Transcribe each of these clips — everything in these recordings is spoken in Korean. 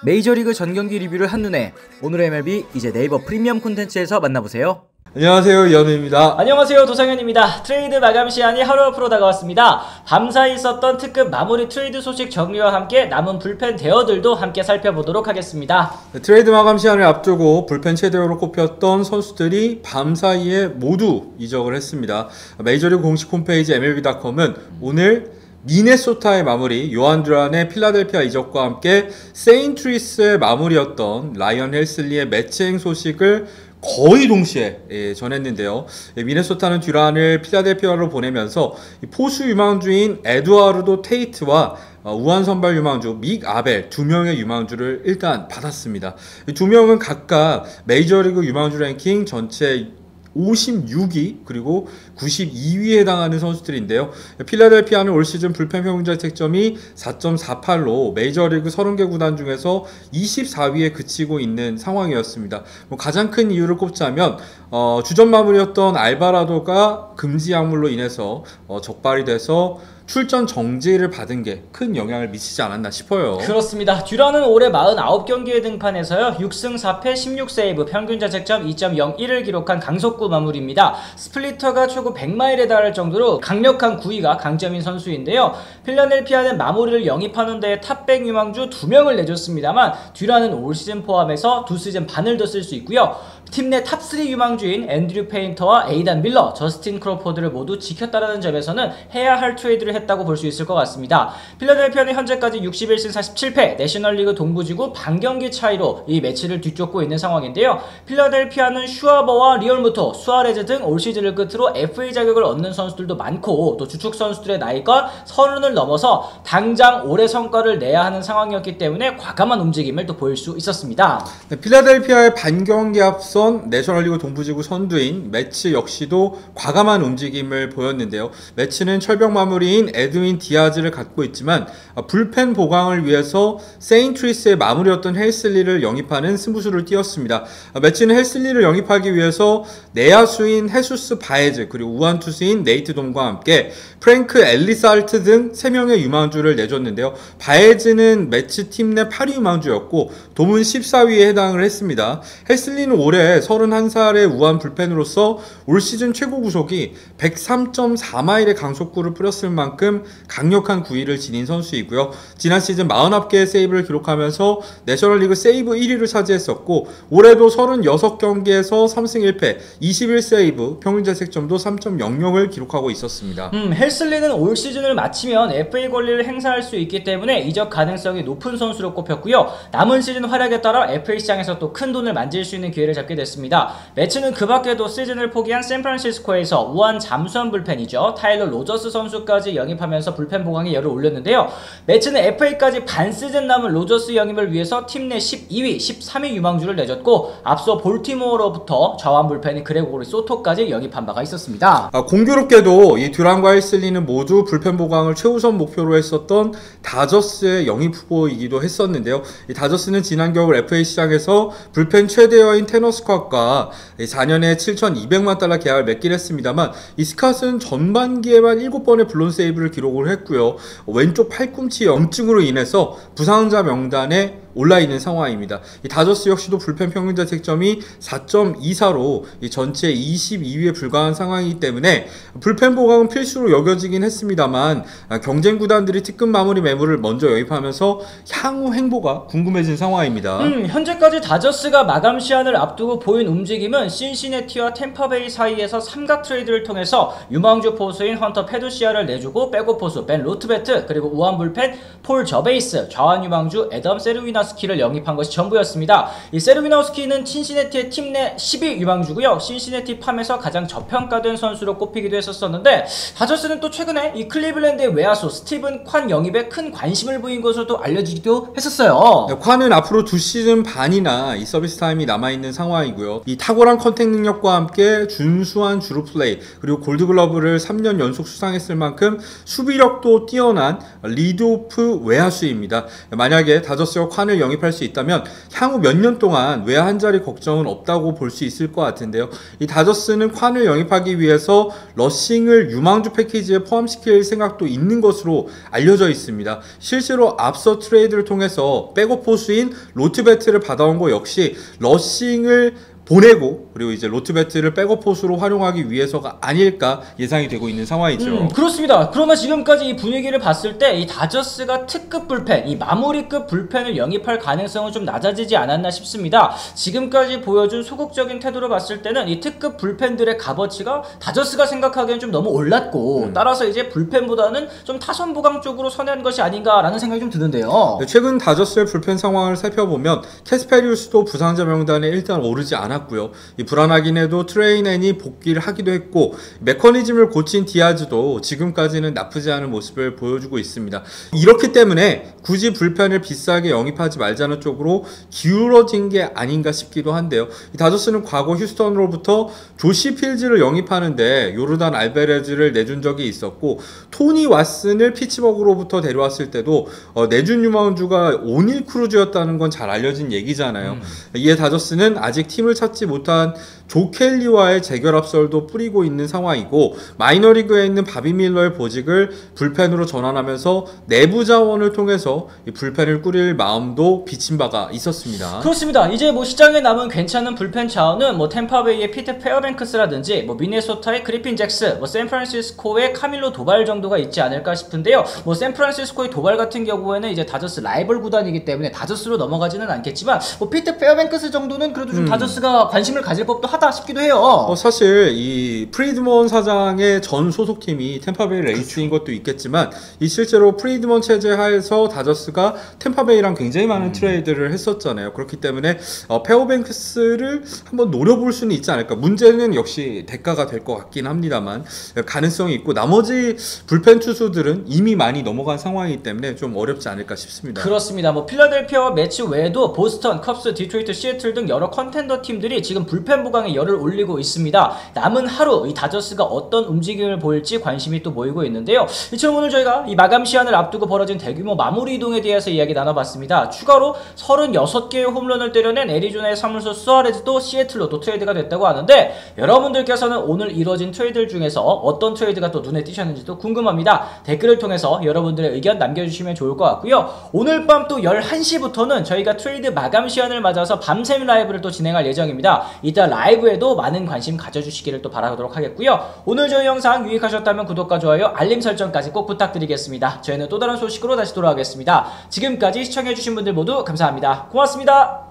메이저리그 전경기 리뷰를 한눈에 오늘의 MLB 이제 네이버 프리미엄 콘텐츠에서 만나보세요. 안녕하세요, 이현우입니다. 안녕하세요, 도상현입니다. 트레이드 마감 시한이 하루 앞으로 다가왔습니다. 밤사이 있었던 특급 마무리 트레이드 소식 정리와 함께 남은 불펜 대여들도 함께 살펴보도록 하겠습니다. 트레이드 마감 시한을 앞두고 불펜 최대어로 꼽혔던 선수들이 밤사이에 모두 이적을 했습니다. 메이저리그 공식 홈페이지 MLB.com은 오늘 미네소타의 마무리 요한 듀란의 필라델피아 이적과 함께 세인트루이스의 마무리였던 라이언 헬슬리의 매치행 소식을 거의 동시에 전했는데요. 미네소타는 듀란을 필라델피아로 보내면서 포수 유망주인 에두아르도 테이트와 우한 선발 유망주 믹 아벨 두 명의 유망주를 일단 받았습니다. 두 명은 각각 메이저리그 유망주 랭킹 전체 56위 그리고 92위에 해당하는 선수들인데요. 필라델피아는 올 시즌 불펜 평균 자책점이 4.48로 메이저리그 30개 구단 중에서 24위에 그치고 있는 상황이었습니다. 가장 큰 이유를 꼽자면 주전 마무리였던 알바라도가 금지 약물로 인해서 적발이 돼서 출전 정지를 받은 게 큰 영향을 미치지 않았나 싶어요. 그렇습니다. 듀란은 올해 49경기에 등판해서요 6승 4패 16세이브 평균 자책점 2.01을 기록한 강속구 마무리입니다. 스플리터가 최고 100마일에 달할 정도로 강력한 구위가 강점인 선수인데요. 필라델피아는 마무리를 영입하는 데에 탑백 유망주 2명을 내줬습니다만 듀란은 올 시즌 포함해서 2시즌 반을 더 쓸 수 있고요. 팀 내 탑3 유망주인 앤드류 페인터와 에이단 밀러, 저스틴 크로포드를 모두 지켰다는 점에서는 해야 할 트레이드를 했다고 볼 수 있을 것 같습니다. 필라델피아는 현재까지 61승 47패, 내셔널리그 동부지구 반경기 차이로 이 매치를 뒤쫓고 있는 상황인데요. 필라델피아는 슈아버와 리얼무토, 수아레즈 등 올 시즌을 끝으로 FA 자격을 얻는 선수들도 많고 또 주축 선수들의 나이가 30을 넘어서 당장 올해 성과를 내야 하는 상황이었기 때문에 과감한 움직임을 또 보일 수 있었습니다. 네, 필라델피아의 반경기 앞선 내셔널리그 동부지구 선두인 매치 역시도 과감한 움직임을 보였는데요. 매치는 철벽 마무리인 에드윈 디아즈를 갖고 있지만 불펜 보강을 위해서 세인트루이스의 마무리였던 헬슬리를 영입하는 승부수를 띄웠습니다. 매치는 헬슬리를 영입하기 위해서 내야수인 헤수스 바에즈 그리고 우한 투수인 네이트 돔과 함께 프랭크 엘리사르트 등 3명의 유망주를 내줬는데요. 바에즈는 매치 팀 내 8위 유망주였고 돔은 14위에 해당을 했습니다. 헬슬리는 올해 31살의 우한 불펜으로서 올 시즌 최고 구속이 103.4마일의 강속구를 뿌렸을 만큼 강력한 구위를 지닌 선수이고요. 지난 시즌 49개의 세이브를 기록하면서 내셔널리그 세이브 1위를 차지했었고 올해도 36경기에서 3승 1패 21세이브 평균 자책점도 3.00을 기록하고 있었습니다. 헬슬리는 올 시즌을 마치면 FA 권리를 행사할 수 있기 때문에 이적 가능성이 높은 선수로 꼽혔고요. 남은 시즌 활약에 따라 FA 시장에서 또 큰 돈을 만질 수 있는 기회를 잡게 됐습니다. 매치는 그 밖에도 시즌을 포기한 샌프란시스코에서 우한 잠수함 불펜이죠. 타일러 로저스 선수까지 영입하면서 불펜 보강에 열을 올렸는데요. 매치는 FA까지 반 시즌 남은 로저스 영입을 위해서 팀 내 12위, 13위 유망주를 내줬고 앞서 볼티모어로부터 좌완 불펜인 그레고리 소토까지 영입한 바가 있었습니다. 공교롭게도 이 듀란과 헬슬리는 모두 불펜 보강을 최우선 목표로 했었던 다저스의 영입 후보이기도 했었는데요. 이 다저스는 지난 겨울 FA 시장에서 불펜 최대여인 테너 스캇과 4년에 7,200만 달러 계약을 맺긴 했습니다만 이 스캇은 전반기에만 7번의 블론 세이브를 기록을 했고요. 왼쪽 팔꿈치 염증으로 인해서 부상자 명단에 올라있는 상황입니다. 이 다저스 역시도 불펜 평균 자책점이 4.24로 이 전체 22위에 불과한 상황이기 때문에 불펜 보강은 필수로 여겨지긴 했습니다만 경쟁 구단들이 특급 마무리 매물을 먼저 영입하면서 향후 행보가 궁금해진 상황입니다. 현재까지 다저스가 마감 시한을 앞두고 보인 움직임은 신시내티와 템파베이 사이에서 삼각 트레이드를 통해서 유망주 포수인 헌터 페두시아를 내주고 백업 포수 벤 로트베트 그리고 우한 불펜 폴 저베이스, 좌완 유망주 애덤 세르위나스키를 영입한 것이 전부였습니다. 이 세르위나스키는 신시내티의 팀 내 10위 유망주고요. 신시내티 팜에서 가장 저평가된 선수로 꼽히기도 했었는데 다저스는 또 최근에 이 클리블랜드의 외야수 스티븐 콴 영입에 큰 관심을 보인 것으로 또 알려지기도 했었어요. 네, 콴은 앞으로 2시즌 반이나 이 서비스 타임이 남아있는 상황이고요. 이 탁월한 컨택 능력과 함께 준수한 주루 플레이 그리고 골드글러브를 3년 연속 수상했을 만큼 수비력도 뛰어난 리드오프 외야수입니다. 만약에 다저스가 콴을 쿼를 영입할 수 있다면 향후 몇 년 동안 외야 한 자리 걱정은 없다고 볼 수 있을 것 같은데요. 이 다저스는 쿼를 영입하기 위해서 러싱을 유망주 패키지에 포함시킬 생각도 있는 것으로 알려져 있습니다. 실제로 앞서 트레이드를 통해서 백업 포수인 로트베트를 받아온 거 역시 러싱을 보내고 그리고 이제 로트베트를 백업 포수로 활용하기 위해서가 아닐까 예상이 되고 있는 상황이죠. 그렇습니다. 그러나 지금까지 이 분위기를 봤을 때 이 다저스가 특급 불펜, 이 마무리급 불펜을 영입할 가능성은 좀 낮아지지 않았나 싶습니다. 지금까지 보여준 소극적인 태도를 봤을 때는 이 특급 불펜들의 값어치가 다저스가 생각하기엔 좀 너무 올랐고 따라서 이제 불펜보다는 좀 타선 보강 쪽으로 선회한 것이 아닌가라는 생각이 좀 드는데요. 네, 최근 다저스의 불펜 상황을 살펴보면 캐스페리우스도 부상자 명단에 일단 오르지 않았고요. 이 불안하긴 해도 트레이넨이 복귀를 하기도 했고 메커니즘을 고친 디아즈도 지금까지는 나쁘지 않은 모습을 보여주고 있습니다. 이렇기 때문에 굳이 불펜을 비싸게 영입하지 말자는 쪽으로 기울어진 게 아닌가 싶기도 한데요. 이 다저스는 과거 휴스턴으로부터 조시 필즈를 영입하는데 요르단 알베레즈를 내준 적이 있었고 토니 왓슨을 피츠버그로부터 데려왔을 때도 내준 유망주가 오닐 크루즈였다는 건 잘 알려진 얘기잖아요. 이에 다저스는 아직 팀을 찾지 못한 조 켈리와의 재결합설도 뿌리고 있는 상황이고 마이너리그에 있는 바비 밀러의 보직을 불펜으로 전환하면서 내부 자원을 통해서 이 불펜을 꾸릴 마음도 비친 바가 있었습니다. 그렇습니다. 이제 뭐 시장에 남은 괜찮은 불펜 자원은 뭐 템파베이의 피터 페어뱅크스라든지 뭐 미네소타의 그리핀 잭스, 뭐 샌프란시스코의 카밀로 도발 정도가 있지 않을까 싶은데요. 뭐 샌프란시스코의 도발 같은 경우에는 이제 다저스 라이벌 구단이기 때문에 다저스로 넘어가지는 않겠지만 뭐 피터 페어뱅크스 정도는 그래도 좀 다저스가 관심을 가질 법도 하다 싶기도 해요. 사실 이 프리드먼 사장의 전 소속팀이 템파베이 레이스인 것도 있겠지만 이 실제로 프리드먼 체제 하에서 다저스가 템파베이랑 굉장히 많은 트레이드를 했었잖아요. 그렇기 때문에 페어뱅크스를 한번 노려볼 수는 있지 않을까. 문제는 역시 대가가 될 것 같긴 합니다만 가능성이 있고 나머지 불펜 투수들은 이미 많이 넘어간 상황이기 때문에 좀 어렵지 않을까 싶습니다. 그렇습니다. 뭐 필라델피아와 매치 외에도 보스턴, 컵스, 디트로이트, 시애틀 등 여러 컨텐더 팀들이 지금 불펜 보강에 열을 올리고 있습니다. 남은 하루 이 다저스가 어떤 움직임을 보일지 관심이 또 모이고 있는데요. 이처럼 오늘 저희가 이 마감 시한을 앞두고 벌어진 대규모 마무리 이동에 대해서 이야기 나눠봤습니다. 추가로 36개의 홈런을 때려낸 애리조나의 사물소 수아레즈도 시애틀로 또 트레이드가 됐다고 하는데 여러분들께서는 오늘 이뤄진 트레이드들 중에서 어떤 트레이드가 또 눈에 띄셨는지도 궁금합니다. 댓글을 통해서 여러분들의 의견 남겨주시면 좋을 것 같고요. 오늘 밤 또 11시부터는 저희가 트레이드 마감 시한을 맞아서 밤샘 라이브를 또 진행할 예정입니다. 이따 라이브에도 많은 관심 가져주시기를 또 바라도록 하겠고요. 오늘 저희 영상 유익하셨다면 구독과 좋아요, 알림 설정까지 꼭 부탁드리겠습니다. 저희는 또 다른 소식으로 다시 돌아오겠습니다. 지금까지 시청해주신 분들 모두 감사합니다. 고맙습니다.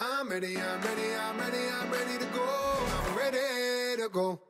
I'm ready to go.